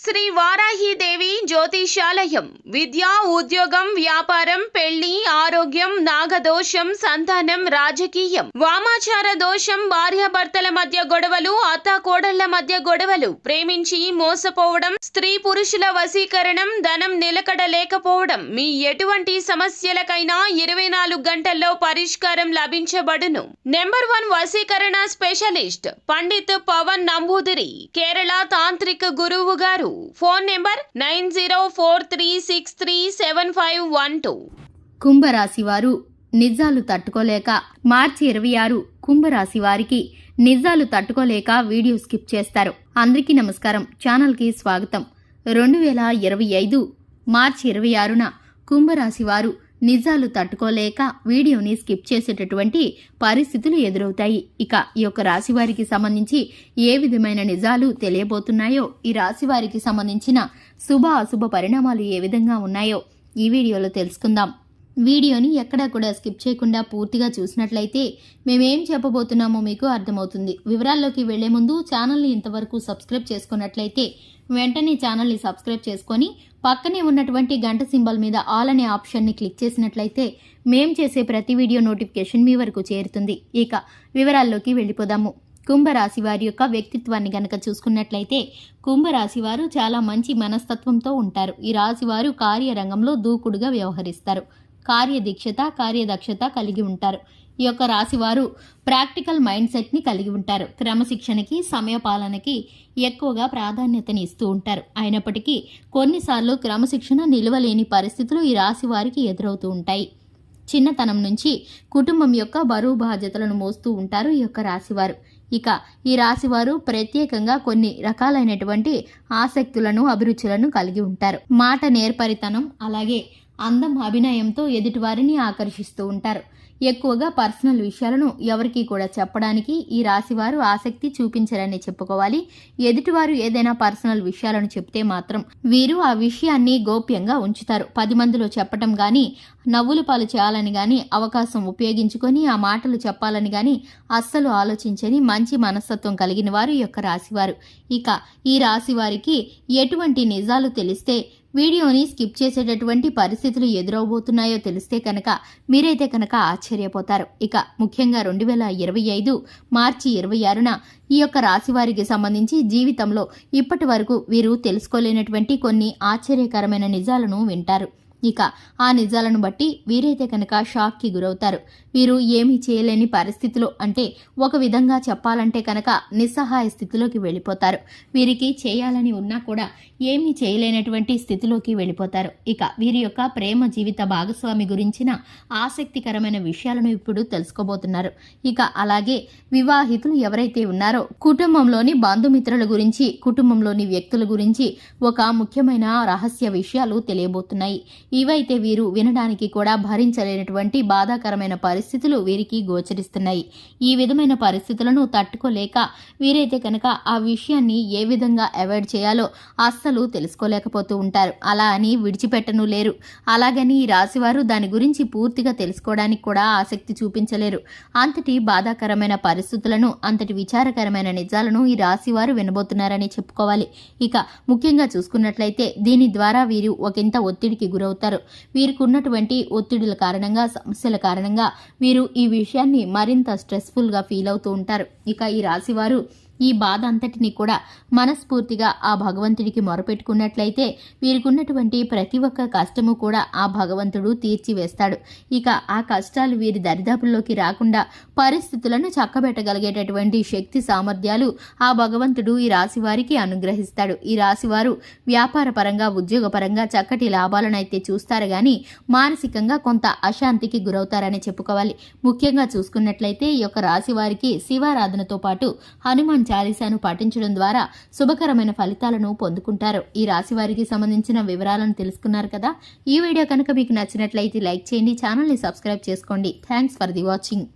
శ్రీ వారాహిదేవి జ్యోతిషాలయం విద్య, ఉద్యోగం, వ్యాపారం, పెళ్లి, ఆరోగ్యం, నాగదోషం, సంతానం, రాజకీయం, వామాచార దోషం, భార్యాభర్తల మధ్య గొడవలు, అత్తాకోడళ్ల మధ్య గొడవలు, ప్రేమించి మోసపోవడం, స్త్రీ పురుషుల వశీకరణం, ధనం నిలకడ లేకపోవడం, మీ ఎటువంటి సమస్యలకైనా 24 గంటల్లో పరిష్కారం లభించబడును. నెంబర్ 1 వశీకరణ స్పెషలిస్ట్ పండిత్ పవన్ నంబూదిరి, కేరళ తాంత్రిక గురువు గారు. Phone number 9043637512. కుంభరాశి వారు నిజాలు తట్టుకోలేక మార్చి 26 కుంభరాశి వారికి నిజాలు తట్టుకోలేక వీడియో స్కిప్ చేస్తారు. అందరికీ నమస్కారం, ఛానల్కి స్వాగతం. 2025 మార్చి 26న కుంభరాశి వారు నిజాలు తట్టుకోలేక వీడియోని స్కిప్ చేసేటటువంటి పరిస్థితులు ఎదురవుతాయి. ఇక ఈ యొక్క రాశి వారికి సంబంధించి ఏ విధమైన నిజాలు తెలియబోతున్నాయో, ఈ రాశి వారికి సంబంధించిన శుభ అశుభ పరిణామాలు ఏ విధంగా ఉన్నాయో ఈ వీడియోలో తెలుసుకుందాం. వీడియోని ఎక్కడా కూడా స్కిప్ చేయకుండా పూర్తిగా చూసినట్లయితే మేమేం చెప్పబోతున్నామో మీకు అర్థమవుతుంది. వివరాల్లోకి వెళ్లే ముందు ఛానల్ని ఇంతవరకు సబ్స్క్రైబ్ చేసుకున్నట్లయితే వెంటనే ఛానల్ని సబ్స్క్రైబ్ చేసుకొని పక్కనే ఉన్నటువంటి గంట సింబల్ మీద ఆల్ అనే ఆప్షన్ని క్లిక్ చేసినట్లయితే మేం చేసే ప్రతి వీడియో నోటిఫికేషన్ మీ వరకు చేరుతుంది. ఇక వివరాల్లోకి వెళ్ళిపోదాము. కుంభరాశి వారి యొక్క వ్యక్తిత్వాన్ని గనక చూసుకున్నట్లయితే కుంభరాశి వారు చాలా మంచి మనస్తత్వంతో ఉంటారు. ఈ రాశి వారు కార్యరంగంలో దూకుడుగా వ్యవహరిస్తారు. కార్యదీక్షత, కార్యదక్షత కలిగి ఉంటారు. ఈ యొక్క రాశి వారు ప్రాక్టికల్ మైండ్ సెట్ని కలిగి ఉంటారు. క్రమశిక్షణకి, సమయపాలనకి ఎక్కువగా ప్రాధాన్యతని ఇస్తూ ఉంటారు. అయినప్పటికీ కొన్నిసార్లు క్రమశిక్షణ నిలవలేని పరిస్థితులు ఈ రాశి వారికి ఎదురవుతూ ఉంటాయి. చిన్నతనం నుంచి కుటుంబం యొక్క బరువు బాధ్యతలను మోస్తూ ఉంటారు ఈ యొక్క రాశివారు. ఇక ఈ రాశివారు ప్రత్యేకంగా కొన్ని రకాలైనటువంటి ఆసక్తులను, అభిరుచులను కలిగి ఉంటారు. మాట నేర్పరితనం, అలాగే అందం, అభినయంతో ఎదుటివారిని ఆకర్షిస్తూ ఉంటారు. ఎక్కువగా పర్సనల్ విషయాలను ఎవరికీ కూడా చెప్పడానికి ఈ రాశివారు ఆసక్తి చూపించరని చెప్పుకోవాలి. ఎదుటివారు ఏదైనా పర్సనల్ విషయాలను చెప్తే మాత్రం వీరు ఆ విషయాన్ని గోప్యంగా ఉంచుతారు. 10 మందిలో చెప్పటం గాని, నవ్వులు పాలు చేయాలని గాని, అవకాశం ఉపయోగించుకొని ఆ మాటలు చెప్పాలని గాని అస్సలు ఆలోచించని మంచి మనస్తత్వం కలిగిన వారు ఈ యొక్క రాశివారు. ఇక ఈ రాశి వారికి ఎటువంటి నిజాలు తెలిస్తే వీడియోని స్కిప్ చేసేటటువంటి పరిస్థితులు ఎదురవబోతున్నాయో తెలిస్తే కనుక మీరైతే కనుక ఆశ్చర్యపోతారు. ఇక ముఖ్యంగా 2025 మార్చి 26న ఈ యొక్క రాశి వారికి సంబంధించి జీవితంలో ఇప్పటి వరకు వీరు తెలుసుకోలేనటువంటి కొన్ని ఆశ్చర్యకరమైన నిజాలను వింటారు. ఇక ఆ నిజాలను బట్టి వీరైతే కనుక షాక్కి గురవుతారు. వీరు ఏమీ చేయలేని పరిస్థితిలో, అంటే ఒక విధంగా చెప్పాలంటే కనుక నిస్సహాయ స్థితిలోకి వెళ్ళిపోతారు. వీరికి చేయాలని ఉన్నా కూడా ఏమీ చేయలేనటువంటి స్థితిలోకి వెళ్ళిపోతారు. ఇక వీరి యొక్క ప్రేమ జీవిత భాగస్వామి గురించిన ఆసక్తికరమైన విషయాలను ఇప్పుడు తెలుసుకోబోతున్నారు. ఇక అలాగే వివాహితులు ఎవరైతే ఉన్నారో కుటుంబంలోని బంధుమిత్రుల గురించి, కుటుంబంలోని వ్యక్తుల గురించి ఒక ముఖ్యమైన రహస్య విషయాలు తెలియబోతున్నాయి. ఇవైతే వీరు వినడానికి కూడా భరించలేనటువంటి బాధాకరమైన పరిస్థితులు వీరికి గోచరిస్తున్నాయి. ఈ విధమైన పరిస్థితులను తట్టుకోలేక వీరైతే కనుక ఆ విషయాన్ని ఏ విధంగా అవాయిడ్ చేయాలో అస్సలు తెలుసుకోలేకపోతూ ఉంటారు. అలా అని విడిచిపెట్టను లేరు. అలాగని ఈ రాశివారు దాని గురించి పూర్తిగా తెలుసుకోవడానికి కూడా ఆసక్తి చూపించలేరు. అంతటి బాధాకరమైన పరిస్థితులను, అంతటి విచారకరమైన నిజాలను ఈ రాశివారు వినబోతున్నారని చెప్పుకోవాలి. ఇక ముఖ్యంగా చూసుకున్నట్లయితే దీని ద్వారా వీరు ఒకంత ఒత్తిడికి గురవుతారు. వీరికి ఉన్నటువంటి ఒత్తిడుల కారణంగా, సమస్యల కారణంగా వీరు ఈ విషయాన్ని మరింత స్ట్రెస్ఫుల్గా ఫీల్ అవుతూ ఉంటారు. ఇక ఈ రాశివారు ఈ బాధ అంతటిని కూడా మనస్ఫూర్తిగా ఆ భగవంతుడికి మొరపెట్టుకున్నట్లయితే వీరికి ఉన్నటువంటి ప్రతి ఒక్క కష్టము కూడా ఆ భగవంతుడు తీర్చివేస్తాడు. ఇక ఆ కష్టాలు వీరి దరిదాపుల్లోకి రాకుండా పరిస్థితులను చక్కబెట్టగలిగేటటువంటి శక్తి సామర్థ్యాలు ఆ భగవంతుడు ఈ రాశి వారికి అనుగ్రహిస్తాడు. ఈ రాశివారు వ్యాపార పరంగా, ఉద్యోగపరంగా చక్కటి లాభాలను అయితే చూస్తారు కానీ మానసికంగా కొంత అశాంతికి గురవుతారని చెప్పుకోవాలి. ముఖ్యంగా చూసుకున్నట్లయితే ఈ యొక్క రాశి వారికి శివారాధనతో పాటు హనుమాన్ చాలీసాను పాటించడం ద్వారా శుభకరమైన ఫలితాలను పొందుకుంటారు. ఈ రాశి వారికి సంబంధించిన వివరాలను తెలుసుకున్నారు కదా. ఈ వీడియో కనుక మీకు నచ్చినట్లయితే లైక్ చేయండి, ఛానల్ని సబ్స్క్రైబ్ చేసుకోండి. Thanks for the watching.